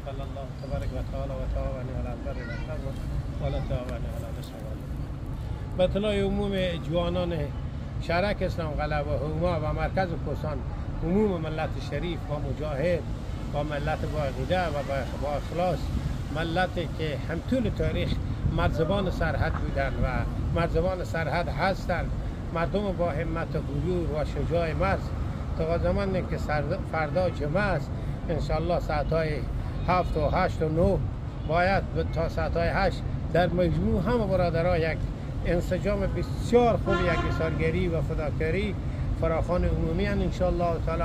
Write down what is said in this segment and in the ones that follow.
قال الله تبارک و تعالی و تعاونوا علی البر والتقوى ولا تعاونوا علی الاثم والعدوان. به اطلاع عموم جوانان شهرک اسلام قلعه و هما و مرکز کوهستان، عموم ملت شریف و مجاهد و ملت با عقیده و با اخلاص، ملتی که هم طول تاریخ مرزبان سرحد بودند و مرزبان سرحد هستند، مردم با همت و غیور و شجاع مرز. تا زمانی که فردا جمعه است انشالله ساعتهای 7 و 8 و 9 باید تا ساعتهای 8 در مجموع همه برادرها یک انسجام بسیار خوب، یک ایثارگری و فداکاری فراخوان عمومی انشالله تعالی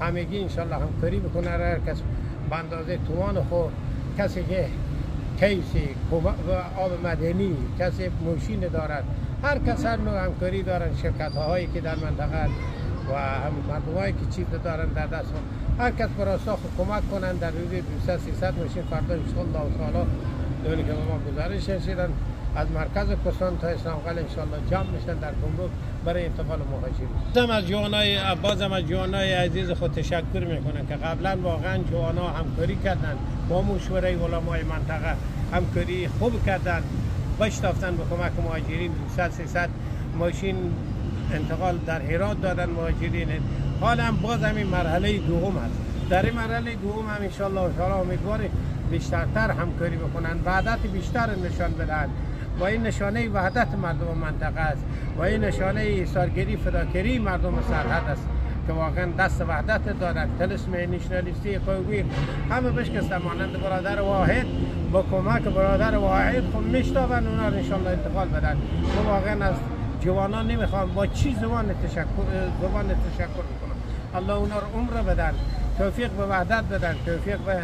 همگی انشالله همکاری بکنه. هر کس به اندازه توان خود، کسی که کیسی و آب مدنی، کسی موشین دارد، هر کس هر نوع همکاری دارن، شرکت هایی که در منطقه و هم مردم هایی که چیز دارن در دست، هر کس برای ساخت کمک کنن در حدود 200-300 ماشین فردا انشالله تعالی دونی که ما گزارش رسیدن از مرکز کوهستان تا اسلام قلعه انشالله جمع میشن در گمرک برای انتقال مهاجرین. بازم از جوانای عزیز خود تشکر میکنم که قبلا واقعا جوانا همکاری کردن با مشوره علمای منطقه، همکاری خوب کردن، بشتافتن به کمک مهاجرین. 200-300 ماشین انتقال در هرات دادن مهاجرین. حالا هم باز همین مرحله دوم است. در این مرحله دوم هم انشالله تعالی امیدواریم بیشترتر همکاری بکنن، وحدت بیشتر نشان بدن و این نشانه وحدت مردم منطقه است و این نشانه ایثارگری فداکاری مردم سرحد است که واقعا دست وحدت دارن. طلسم نشنالیستی قومی همه بشکستن مانند برادر واحد، با کمک برادر واحد خب میشتابن اونا رو انشالله انتقال بدن. ما واقعا از جوانان نمیخوام با چی زبان تشکر میکنم. الله اونا رو عمر بدن، توفیق به وحدت بدن، توفیق به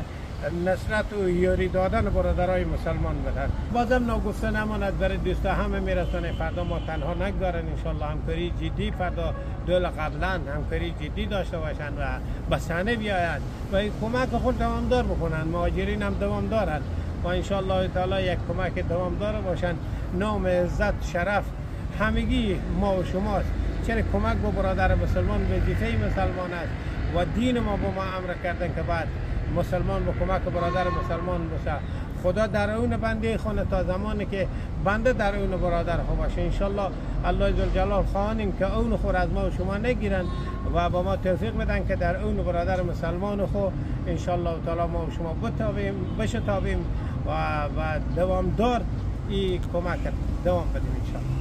نصرت و یاری دادن برادرای مسلمان بدن. بازم ناگفته نماند برای دوستا همه میرسونه فردا ما تنها نگذارن، انشالله همکاری جدی فردا دول قبلا همکاری جدی داشته باشن و به صحنه بیاین و این کمک خود دوامدار بکنن. مهاجرین هم دوام دارن و انشالله تعالی یک کمک دوامدار باشن. نام، عزت، شرف همگی ما و شماست. چرا کمک به برادر مسلمان وظیفه مسلمان است و دین ما به ما امر کردن که بعد مسلمان به کمک برادر مسلمان باشه. خدا در اون بنده خونه تا زمانی که بنده در اون برادر خو باشه. انشالله الله ذوالجلال خواهیم که اون خور از ما و شما نگیرن و با ما توفیق بدن که در اون برادر مسلمان خو انشالله تعالی ما و شما بشتابیم و دوامدار این کمک دوام بدیم انشالله.